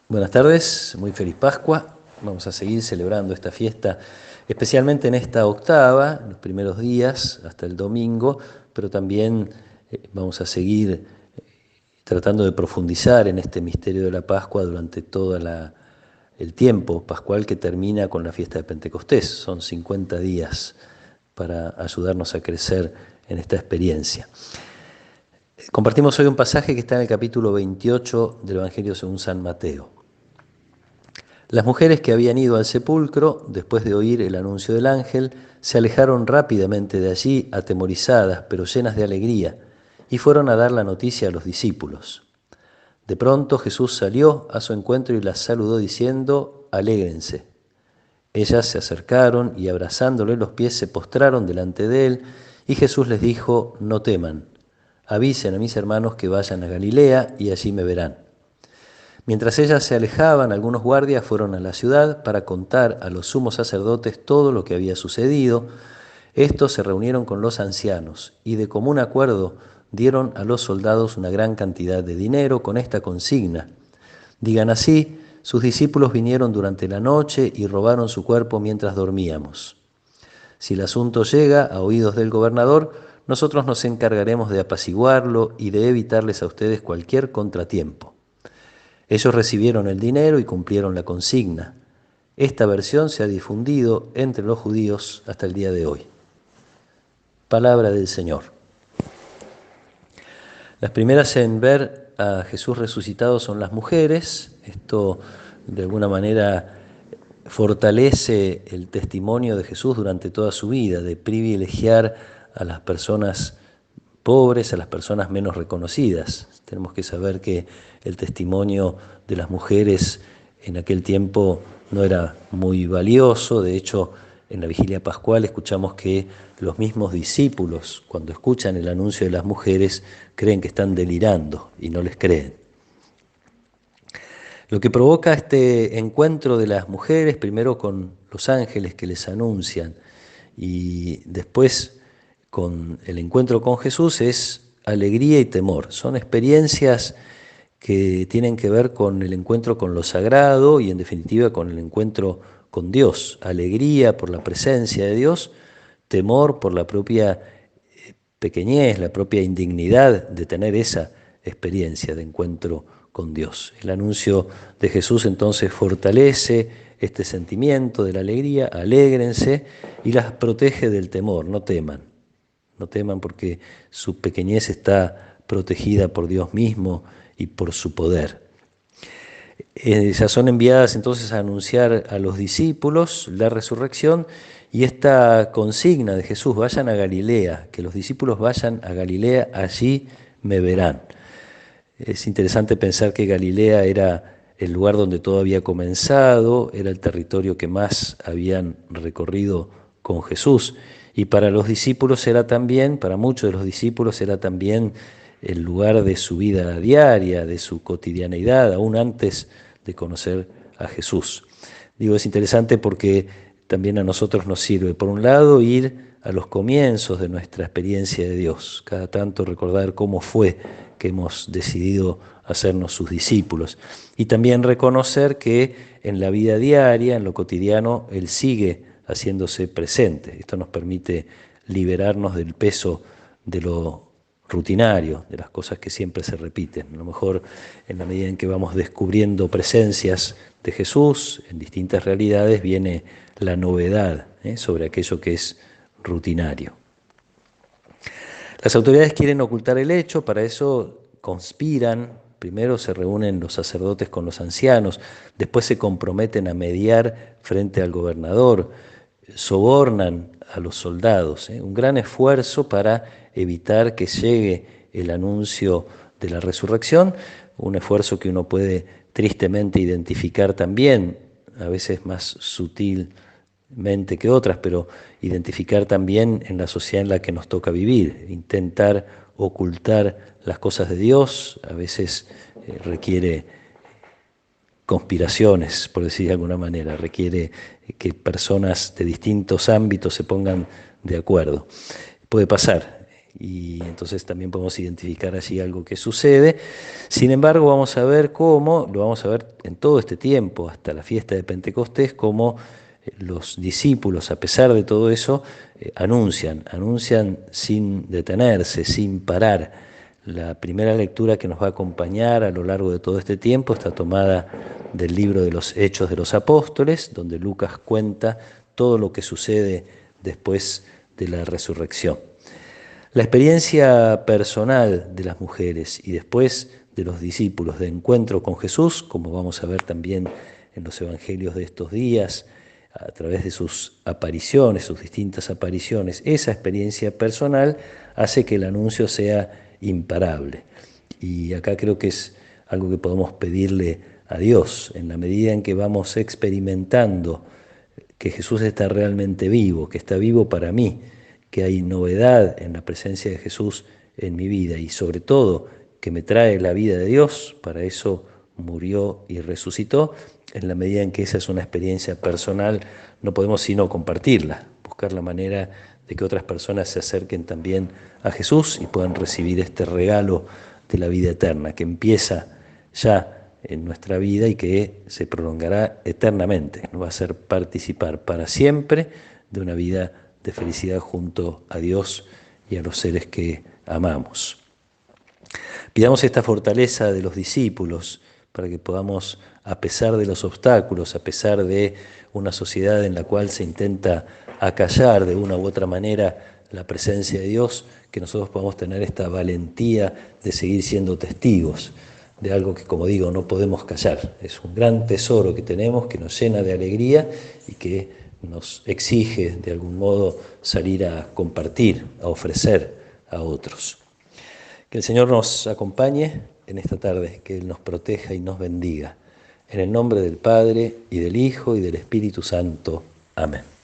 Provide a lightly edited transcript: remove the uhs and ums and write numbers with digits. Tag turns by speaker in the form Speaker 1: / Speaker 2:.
Speaker 1: Buenas tardes, muy feliz Pascua. Vamos a seguir celebrando esta fiesta, especialmente en esta octava, en los primeros días, hasta el domingo, pero también vamos a seguir tratando de profundizar en este misterio de la Pascua durante todo el tiempo pascual que termina con la fiesta de Pentecostés. Son 50 días para ayudarnos a crecer en esta experiencia. Compartimos hoy un pasaje que está en el capítulo 28 del Evangelio según San Mateo. Las mujeres que habían ido al sepulcro, después de oír el anuncio del ángel, se alejaron rápidamente de allí, atemorizadas, pero llenas de alegría, y fueron a dar la noticia a los discípulos. De pronto Jesús salió a su encuentro y las saludó diciendo: «Alégrense». Ellas se acercaron y abrazándole los pies se postraron delante de él, y Jesús les dijo: «No teman, avisen a mis hermanos que vayan a Galilea y allí me verán». Mientras ellas se alejaban, algunos guardias fueron a la ciudad para contar a los sumos sacerdotes todo lo que había sucedido. Estos se reunieron con los ancianos y de común acuerdo dieron a los soldados una gran cantidad de dinero con esta consigna: «Digan así, sus discípulos vinieron durante la noche y robaron su cuerpo mientras dormíamos. Si el asunto llega a oídos del gobernador, nosotros nos encargaremos de apaciguarlo y de evitarles a ustedes cualquier contratiempo». Ellos recibieron el dinero y cumplieron la consigna. Esta versión se ha difundido entre los judíos hasta el día de hoy. Palabra del Señor. Las primeras en ver a Jesús resucitado son las mujeres. Esto de alguna manera fortalece el testimonio de Jesús durante toda su vida, de privilegiar a las personas pobres, a las personas menos reconocidas. Tenemos que saber que el testimonio de las mujeres en aquel tiempo no era muy valioso. De hecho, en la vigilia pascual escuchamos que los mismos discípulos, cuando escuchan el anuncio de las mujeres, creen que están delirando y no les creen. Lo que provoca este encuentro de las mujeres, primero con los ángeles que les anuncian y después con el encuentro con Jesús, es alegría y temor. Son experiencias que tienen que ver con el encuentro con lo sagrado y en definitiva con el encuentro con Dios. Alegría por la presencia de Dios, temor por la propia pequeñez, la propia indignidad de tener esa experiencia de encuentro con Dios. El anuncio de Jesús entonces fortalece este sentimiento de la alegría: alégrense, y las protege del temor: no teman. No teman porque su pequeñez está protegida por Dios mismo y por su poder. Ellas son enviadas entonces a anunciar a los discípulos la resurrección y esta consigna de Jesús: vayan a Galilea, que los discípulos vayan a Galilea, allí me verán. Es interesante pensar que Galilea era el lugar donde todo había comenzado, era el territorio que más habían recorrido con Jesús. Y para los discípulos era también, para muchos de los discípulos era también el lugar de su vida diaria, de su cotidianeidad, aún antes de conocer a Jesús. Digo, es interesante porque también a nosotros nos sirve, por un lado, ir a los comienzos de nuestra experiencia de Dios, cada tanto recordar cómo fue que hemos decidido hacernos sus discípulos, y también reconocer que en la vida diaria, en lo cotidiano, Él sigue haciéndose presente. Esto nos permite liberarnos del peso de lo rutinario, de las cosas que siempre se repiten. A lo mejor en la medida en que vamos descubriendo presencias de Jesús en distintas realidades, viene la novedad sobre aquello que es rutinario. Las autoridades quieren ocultar el hecho, para eso conspiran. Primero se reúnen los sacerdotes con los ancianos, después se comprometen a mediar frente al gobernador, sobornan a los soldados. Un gran esfuerzo para evitar que llegue el anuncio de la resurrección, un esfuerzo que uno puede tristemente identificar también, a veces más sutilmente que otras, pero identificar también en la sociedad en la que nos toca vivir. Intentar ocultar las cosas de Dios a veces requiere conspiraciones, por decir de alguna manera, requiere que personas de distintos ámbitos se pongan de acuerdo. Puede pasar y entonces también podemos identificar allí algo que sucede. Sin embargo, vamos a ver cómo, lo vamos a ver en todo este tiempo, hasta la fiesta de Pentecostés, cómo los discípulos, a pesar de todo eso, anuncian sin detenerse, sin parar. La primera lectura que nos va a acompañar a lo largo de todo este tiempo está tomada del libro de los Hechos de los Apóstoles, donde Lucas cuenta todo lo que sucede después de la resurrección. La experiencia personal de las mujeres y después de los discípulos de encuentro con Jesús, como vamos a ver también en los evangelios de estos días, a través de sus apariciones, sus distintas apariciones, esa experiencia personal hace que el anuncio sea imparable. Y acá creo que es algo que podemos pedirle a Dios, en la medida en que vamos experimentando que Jesús está realmente vivo, que está vivo para mí, que hay novedad en la presencia de Jesús en mi vida y sobre todo que me trae la vida de Dios, para eso murió y resucitó. En la medida en que esa es una experiencia personal, no podemos sino compartirla, buscar la manera de que otras personas se acerquen también a Jesús y puedan recibir este regalo de la vida eterna, que empieza ya en nuestra vida y que se prolongará eternamente. Nos va a hacer participar para siempre de una vida de felicidad junto a Dios y a los seres que amamos. Pidamos esta fortaleza de los discípulos para que podamos, a pesar de los obstáculos, a pesar de una sociedad en la cual se intenta acallar de una u otra manera la presencia de Dios, que nosotros podamos tener esta valentía de seguir siendo testigos de algo que, como digo, no podemos callar. Es un gran tesoro que tenemos, que nos llena de alegría y que nos exige de algún modo salir a compartir, a ofrecer a otros. Que el Señor nos acompañe en esta tarde, que Él nos proteja y nos bendiga. En el nombre del Padre, y del Hijo, y del Espíritu Santo. Amén.